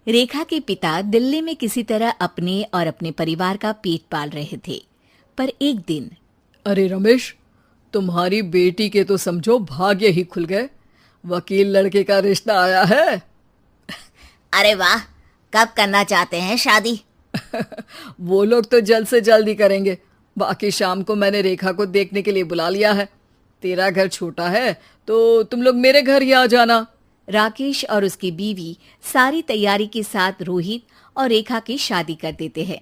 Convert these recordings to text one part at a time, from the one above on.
रेखा के पिता दिल्ली में किसी तरह अपने और अपने परिवार का पेट पाल रहे थे, पर एक दिन। अरे रमेश, तुम्हारी बेटी के तो समझो भाग्य ही खुल गए। वकील लड़के का रिश्ता आया है। अरे वाह, कब करना चाहते हैं शादी? वो लोग तो जल्द से जल्द ही करेंगे। बाकी शाम को मैंने रेखा को देखने के लिए बुला लिया है। तेरा घर छोटा है तो तुम लोग मेरे घर ही आ जाना। राकेश और उसकी बीवी सारी तैयारी के साथ रोहित और रेखा की शादी कर देते हैं।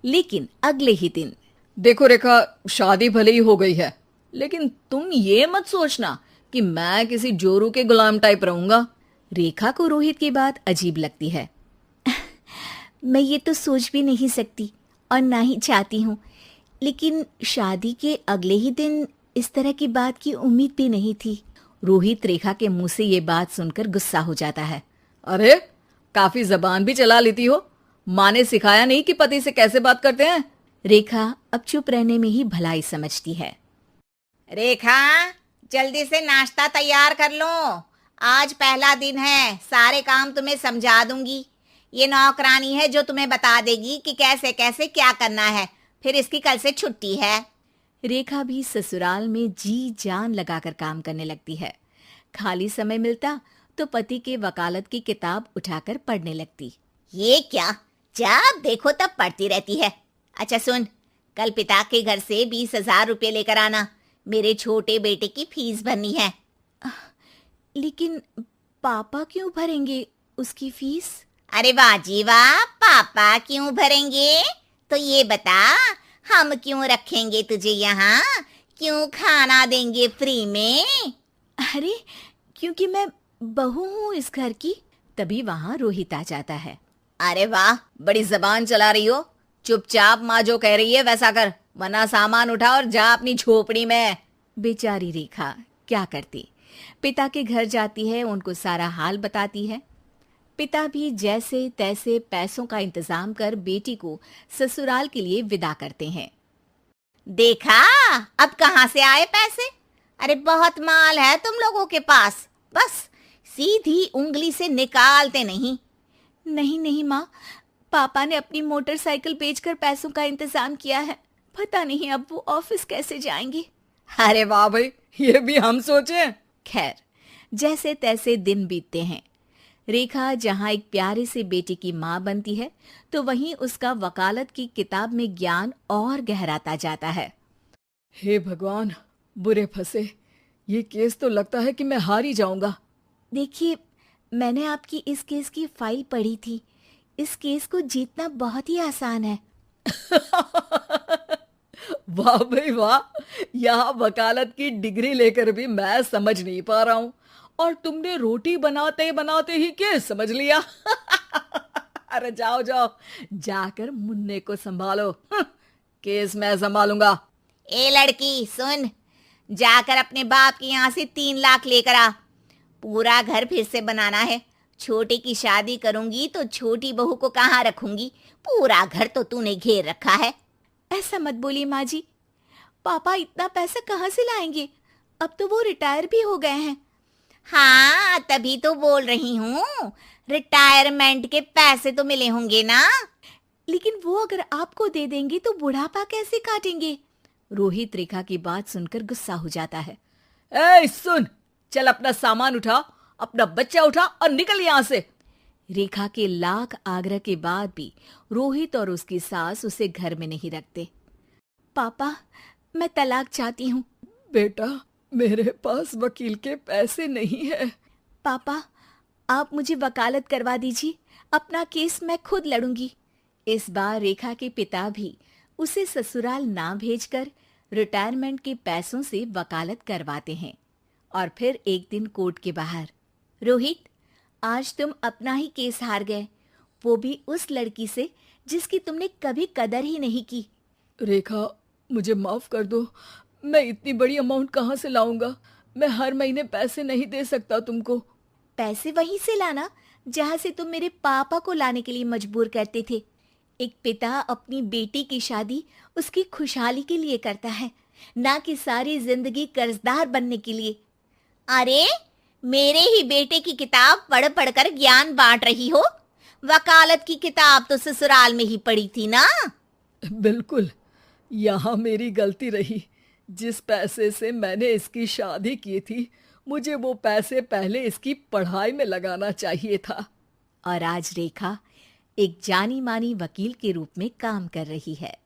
लेकिन अगले ही दिन। देखो रेखा, शादी भले ही हो गई है, लेकिन तुम ये मत सोचना कि मैं किसी जोरू के गुलाम टाइप रहूंगा। रेखा को रोहित की बात अजीब लगती है। मैं ये तो सोच भी नहीं सकती और ना ही चाहती हूँ, लेकिन शादी के अगले ही दिन इस तरह की बात की उम्मीद भी नहीं थी। रोहित रेखा के मुंह से ये बात सुनकर गुस्सा हो जाता है। अरे, काफी जबान भी चला लेती हो। माँ ने सिखाया नहीं कि पति से कैसे बात करते हैं? रेखा अब चुप रहने में ही भलाई समझती है। रेखा, जल्दी से नाश्ता तैयार कर लो। आज पहला दिन है, सारे काम तुम्हें समझा दूंगी। ये नौकरानी है जो तुम्हें बता देगी कि कैसे कैसे क्या करना है। फिर इसकी कल से छुट्टी है। रेखा भी ससुराल में जी जान लगाकर काम करने लगती है। खाली समय मिलता तो पति के वकालत की किताब उठाकर पढ़ने लगती। ये क्या, जब देखो तब पढ़ती रहती है। अच्छा सुन, कल पिता के घर से 20,000 रुपये लेकर आना। मेरे छोटे बेटे की फीस भरनी है। लेकिन पापा क्यों भरेंगे उसकी फीस? अरे वाह जी वाह, पापा क्यों भरेंगे? तो ये बता, हम क्यों रखेंगे तुझे यहाँ? क्यों खाना देंगे फ्री में? अरे, क्योंकि मैं बहू हूँ इस घर की। तभी वहाँ रोहित आ जाता है। अरे वाह, बड़ी जबान चला रही हो। चुपचाप माँ जो कह रही है वैसा कर, वरना सामान उठा और जा अपनी झोपड़ी में। बेचारी रेखा क्या करती। पिता के घर जाती है, उनको सारा हाल बताती है। पिता भी जैसे तैसे पैसों का इंतजाम कर बेटी को ससुराल के लिए विदा करते हैं। देखा, अब कहाँ से आए पैसे? अरे बहुत माल है तुम लोगों के पास, बस सीधी उंगली से निकालते नहीं। नहीं नहीं माँ, पापा ने अपनी मोटरसाइकिल बेचकर पैसों का इंतजाम किया है। पता नहीं अब वो ऑफिस कैसे जाएंगे। अरे वाह भाई, ये भी हम सोचे। खैर, जैसे तैसे दिन बीतते हैं। रेखा जहाँ एक प्यारे से बेटे की माँ बनती है, तो वहीं उसका वकालत की किताब में ज्ञान और गहराता जाता है। हे भगवान, बुरे फंसे। ये केस तो लगता है कि मैं हार ही जाऊंगा। देखिए, मैंने आपकी इस केस की फाइल पढ़ी थी। इस केस को जीतना बहुत ही आसान है। वाह भाई वाह, यहाँ वकालत की डिग्री लेकर भी मैं समझ नहीं पा रहा हूँ, और तुमने रोटी बनाते बनाते ही केस समझ लिया। अरे जाओ जाओ, जाकर मुन्ने को संभालो। केस मैं संभालूंगा। ए लड़की सुन, जाकर अपने बाप के यहाँ से 3 लाख लेकर आ। पूरा घर फिर से बनाना है। छोटे की शादी करूंगी तो छोटी बहू को कहाँ रखूंगी? पूरा घर तो तूने घेर रखा है। ऐसा मत बोलिए माँ जी। पापा इतना पैसा कहाँ से लाएंगे? अब तो वो रिटायर भी हो गए हैं। हाँ, तभी तो बोल रही हूँ, रिटायरमेंट के पैसे तो मिले होंगे ना। लेकिन वो अगर आपको दे देंगे तो बुढ़ापा कैसे काटेंगे? रोहित रेखा की बात सुनकर गुस्सा हो जाता है। ए सुन, चल अपना सामान उठा, अपना बच्चा उठा और निकल यहाँ से। रेखा के लाख आग्रह के बाद भी रोहित और उसकी सास उसे घर में नहीं रखते। पापा, मैं तलाक चाहती हूँ। बेटा, मेरे पास वकील के पैसे नहीं है। पापा, आप मुझे वकालत करवा दीजिए। अपना केस मैं खुद लड़ूंगी। इस बार रेखा के पिता भी उसे ससुराल ना भेजकर रिटायरमेंट के पैसों से वकालत करवाते हैं। और फिर एक दिन कोर्ट के बाहर, रोहित, आज तुम अपना ही केस हार गए, वो भी उस लड़की से जिसकी तुमने कभी कदर ही नहीं की। रेखा, मुझे माफ कर दो। मैं इतनी बड़ी अमाउंट कहाँ से लाऊंगा? मैं हर महीने पैसे नहीं दे सकता तुमको। पैसे वहीं से लाना जहाँ से तुम मेरे पापा को लाने के लिए मजबूर करते थे। एक पिता अपनी बेटी की शादी उसकी खुशहाली के लिए करता है, ना कि सारी जिंदगी कर्जदार बनने के लिए। अरे, मेरे ही बेटे की किताब पढ़ पढ़कर ज्ञान बांट रही हो? वकालत की किताब तो ससुराल में ही पड़ी थी ना। बिल्कुल, यहाँ मेरी गलती रही। जिस पैसे से मैंने इसकी शादी की थी, मुझे वो पैसे पहले इसकी पढ़ाई में लगाना चाहिए था। और आज रेखा एक जानी मानी वकील के रूप में काम कर रही है।